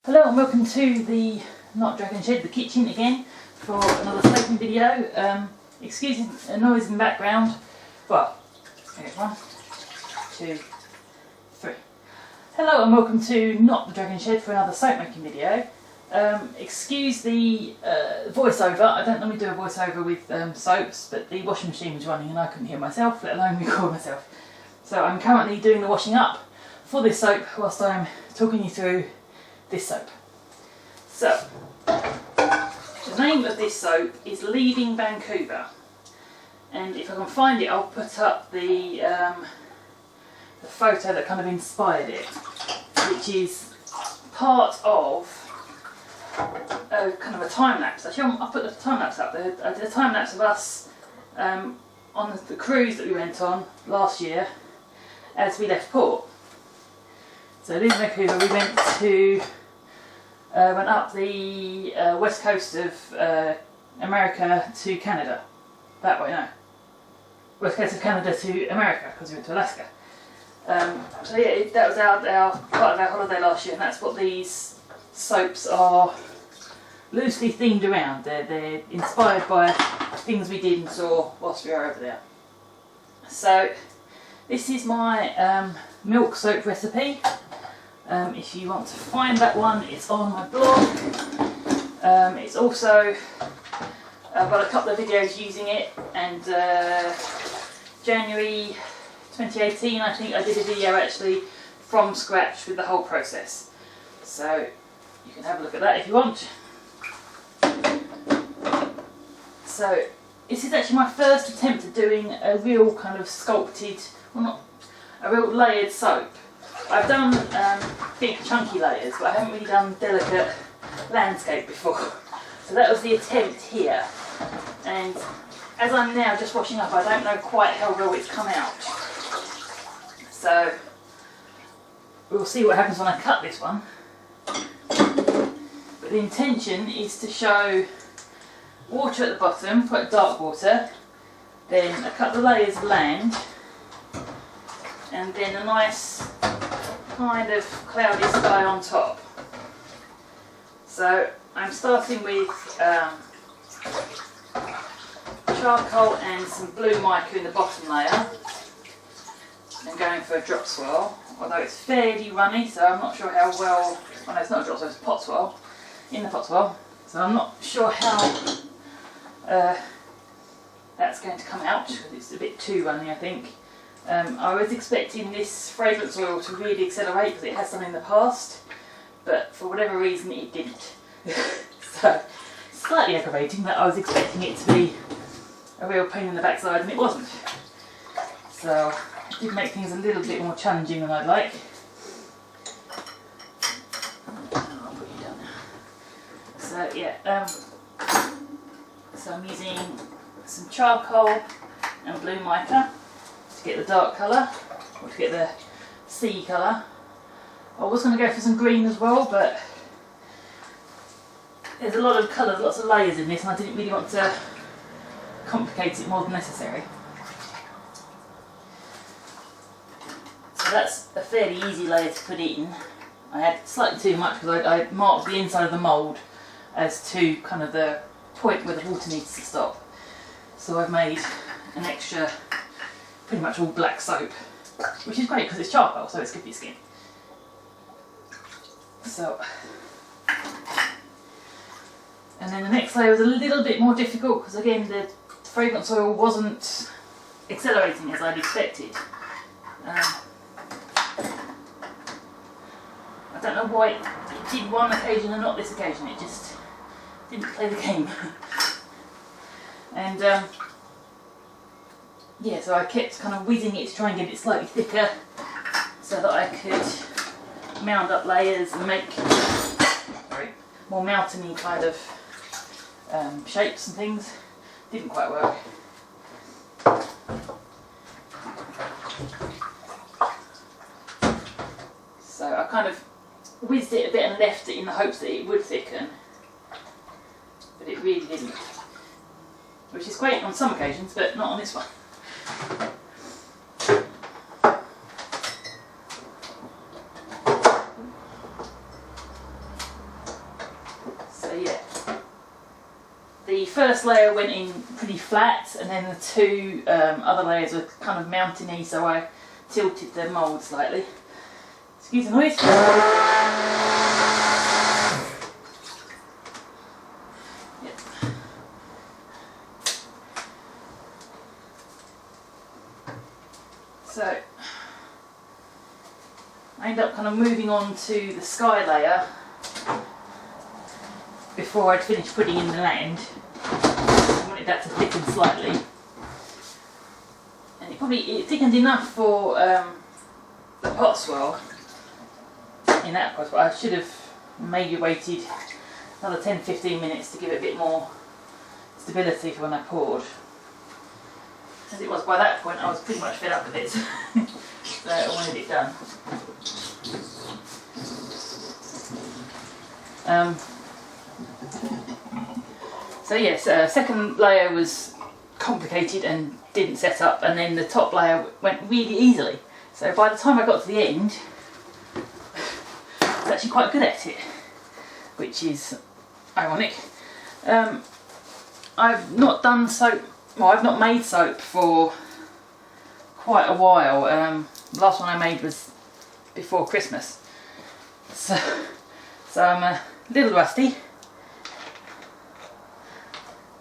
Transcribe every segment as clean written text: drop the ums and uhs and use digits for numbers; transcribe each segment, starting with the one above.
Hello and welcome to the Not Dragon Shed, the kitchen again, for another soaping video. Excuse the noise in the background. Well, here's 1, 2, 3. Hello and welcome to Not the Dragon Shed for another soap making video. Excuse the voiceover. I don't normally do a voiceover with soaps, but the washing machine was running and I couldn't hear myself, let alone record myself. So I'm currently doing the washing up for this soap whilst I'm talking you through this soap. So, the name of this soap is Leaving Vancouver, and if I can find it I'll put up the photo that kind of inspired it, which is part of kind of a time lapse. Actually, I'll put the time lapse up there. I did a time lapse of us on the cruise that we went on last year as we left port. So Leaving Vancouver, we went up the west coast of America to Canada. That way, no. West coast of Canada to America, because we went to Alaska. So yeah, that was our part of our holiday last year, and that's what these soaps are loosely themed around. They're inspired by things we did and saw whilst we were over there. So this is my milk soap recipe. If you want to find that one, it's on my blog. It's also, I've got a couple of videos using it, and January 2018 I think I did a video actually from scratch with the whole process. So you can have a look at that if you want. So this is actually my first attempt at doing a real kind of sculpted, well not, a real layered soap. I've done big chunky layers, but I haven't really done delicate landscape before. So that was the attempt here. And as I'm now just washing up, I don't know quite how well it's come out. So we'll see what happens when I cut this one. But the intention is to show water at the bottom, quite dark water, then a couple of layers of land, and then a nice kind of cloudy sky on top. So I'm starting with charcoal and some blue mica in the bottom layer, and going for a drop swirl, although it's fairly runny, so I'm not sure how well, well no, it's not a drop swirl, it's a pot swirl, in the pot swirl, so I'm not sure how that's going to come out, because it's a bit too runny I think. I was expecting this fragrance oil to really accelerate because it has done in the past, but for whatever reason it didn't. So, slightly aggravating that I was expecting it to be a real pain in the backside and it wasn't. So, it did make things a little bit more challenging than I'd like. I'll put you down there. So yeah, so I'm using some charcoal and blue mica to get the dark colour, or to get the sea colour. I was going to go for some green as well, but there's a lot of colours, lots of layers in this, and I didn't really want to complicate it more than necessary. So that's a fairly easy layer to put in. I had slightly too much because I marked the inside of the mould as to kind of the point where the water needs to stop. So I've made an extra pretty much all black soap, which is great because it's charcoal, so it's good for your skin. So, and then the next layer was a little bit more difficult because again the fragrance oil wasn't accelerating as I'd expected. I don't know why it did one occasion and not this occasion, it just didn't play the game. And yeah, so I kept kind of whizzing it to try and get it slightly thicker so that I could mound up layers and make more mountainy kind of shapes and things. Didn't quite work. So I kind of whizzed it a bit and left it in the hopes that it would thicken, but it really didn't. Which is great on some occasions, but not on this one. So yeah, the first layer went in pretty flat, and then the two other layers were kind of mountainy, so I tilted the mould slightly. Excuse the noise. Yep. So I end up kind of moving on to the sky layer before I'd finished putting in the land. I wanted that to thicken slightly, and it thickened enough for the pot swirl. In that pot swirl, I should have maybe waited another 10-15 minutes to give it a bit more stability for when I poured. As it was by that point, I was pretty much fed up with it, so I wanted it done. So yes, second layer was complicated and didn't set up, and then the top layer went really easily. So by the time I got to the end, I was actually quite good at it, which is ironic. I've not done soap, well, I've not made soap for quite a while. The last one I made was before Christmas, so I'm a little rusty.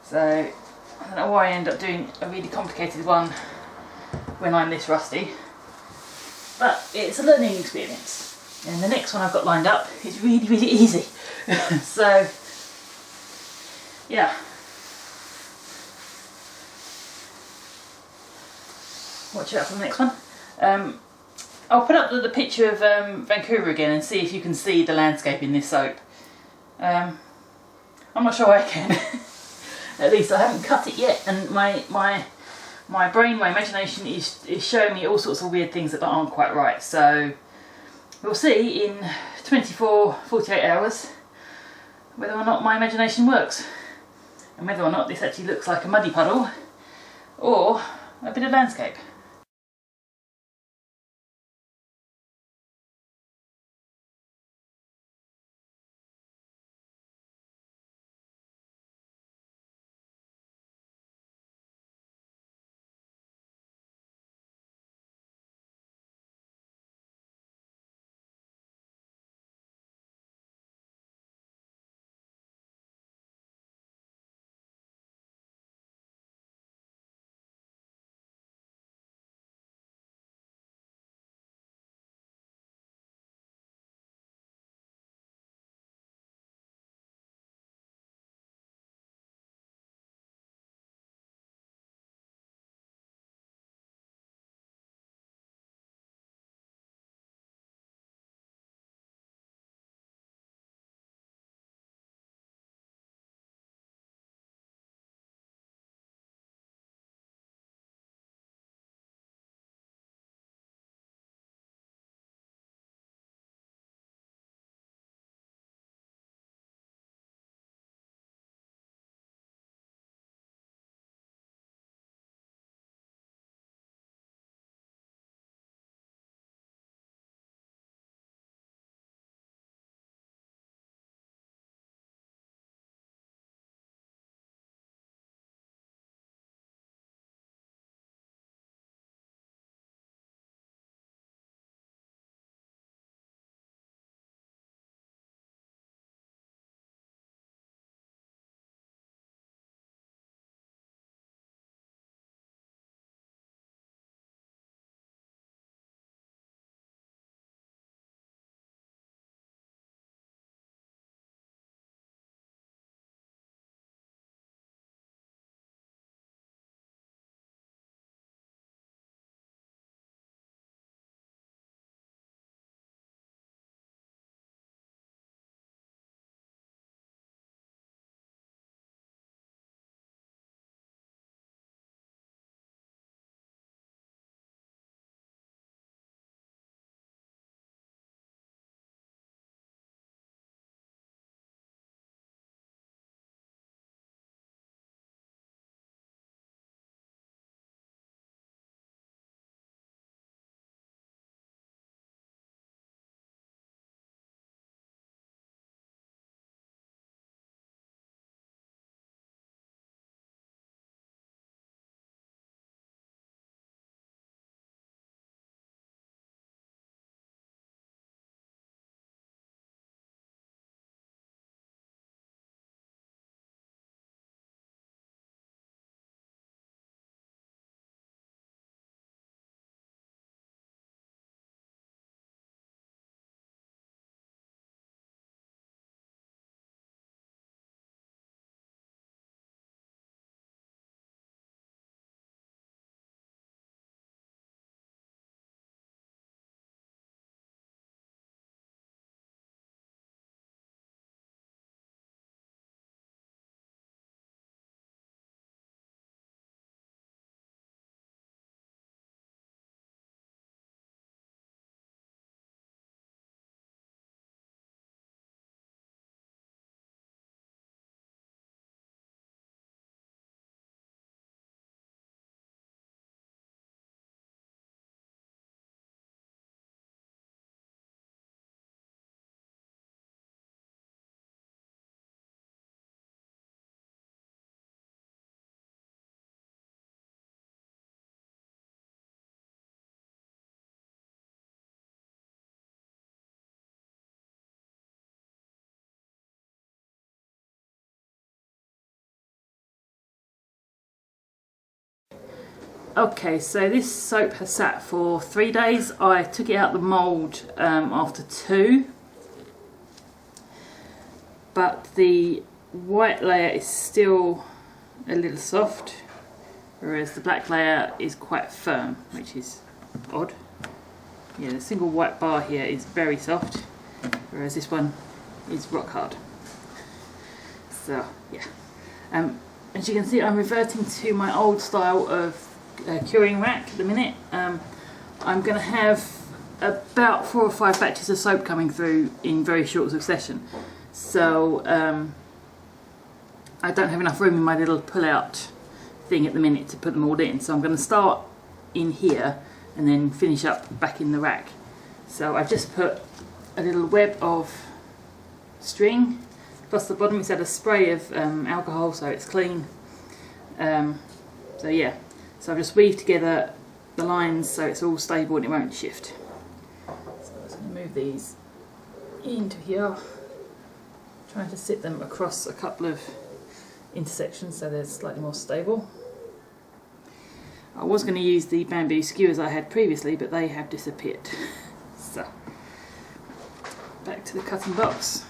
So I don't know why I end up doing a really complicated one when I'm this rusty, but it's a learning experience. And the next one I've got lined up is really, really easy. So yeah, watch out for the next one. I'll put up the picture of Vancouver again and see if you can see the landscape in this soap. I'm not sure I can. At least I haven't cut it yet, and my brain, my imagination is showing me all sorts of weird things that aren't quite right. So we'll see in 48 hours whether or not my imagination works, and whether or not this actually looks like a muddy puddle or a bit of landscape. Okay, so this soap has sat for 3 days. I took it out the mould after 2, but the white layer is still a little soft, whereas the black layer is quite firm, which is odd. Yeah, the single white bar here is very soft, whereas this one is rock hard. So yeah, as you can see, I'm reverting to my old style of curing rack at the minute. I'm going to have about 4 or 5 batches of soap coming through in very short succession, so I don't have enough room in my little pull-out thing at the minute to put them all in, so I'm going to start in here and then finish up back in the rack. So I've just put a little web of string across the bottom. It's had a spray of alcohol, so it's clean. So yeah, so I've just weaved together the lines so it's all stable and it won't shift. So I'm just going to move these into here, trying to sit them across a couple of intersections so they're slightly more stable. I was going to use the bamboo skewers I had previously, but they have disappeared. So back to the cutting box,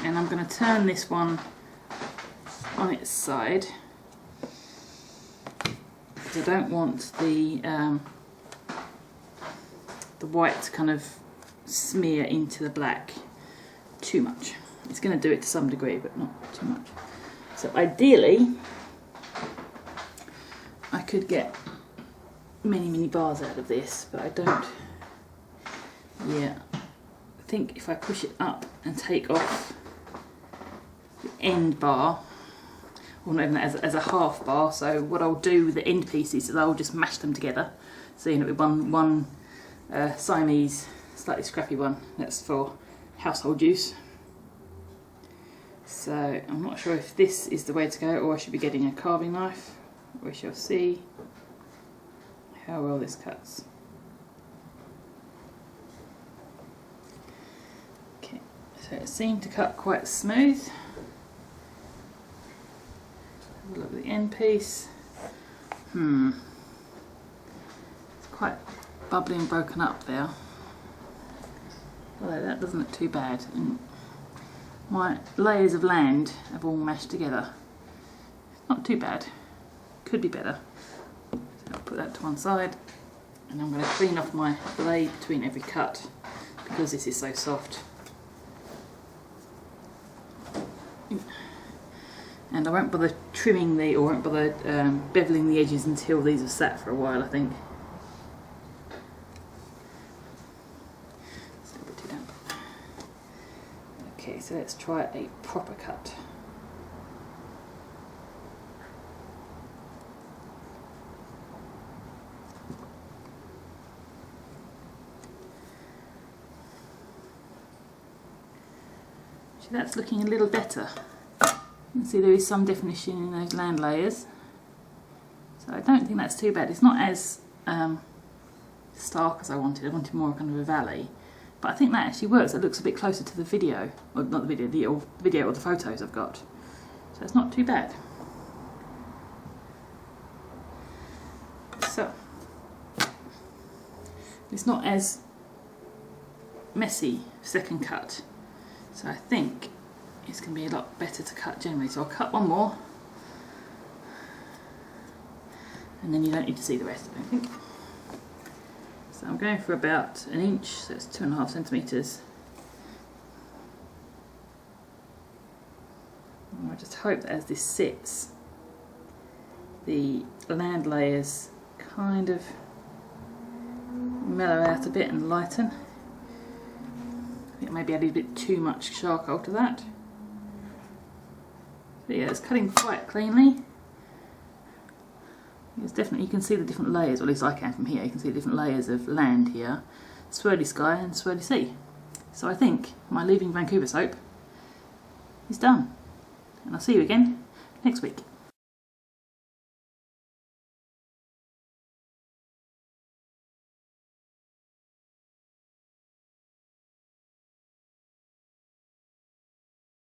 and I'm going to turn this one on its side because I don't want the white to kind of smear into the black too much. It's going to do it to some degree, but not too much. So ideally I could get many bars out of this, but I don't. Yeah, I think if I push it up and take off the end bar, or not even as a half bar, so what I'll do with the end pieces is I'll just mash them together, so you know, with one Siamese slightly scrappy one that's for household use. So I'm not sure if this is the way to go, or I should be getting a carving knife. We shall see how well this cuts. Okay, so it seemed to cut quite smooth. Have a look at the end piece. It's quite bubbly and broken up there. Although that doesn't look too bad. And my layers of land have all mashed together. Not too bad. Could be better. So I'll put that to one side, and I'm going to clean off my blade between every cut because this is so soft. And I won't bother trimming or won't bother beveling the edges until these have sat for a while, I think. It's a little bit too damp. Okay, so let's try a proper cut. That's looking a little better. You can see there is some definition in those land layers, so I don't think that's too bad. It's not as stark as I wanted. I wanted more kind of a valley, but I think that actually works. It looks a bit closer to the video, or not the video, the video or the photos I've got, so it's not too bad. So it's not as messy second cut. So I think it's going to be a lot better to cut generally. So I'll cut one more, and then you don't need to see the rest, I don't think. So I'm going for about 1 inch, so it's 2.5 centimetres. And I just hope that as this sits, the land layers kind of mellow out a bit and lighten. Maybe added a bit too much charcoal to that. But yeah, it's cutting quite cleanly. It's definitely, you can see the different layers, or at least I can from here. You can see the different layers of land here, swirly sky and swirly sea. So I think my Leaving Vancouver soap is done, and I'll see you again next week.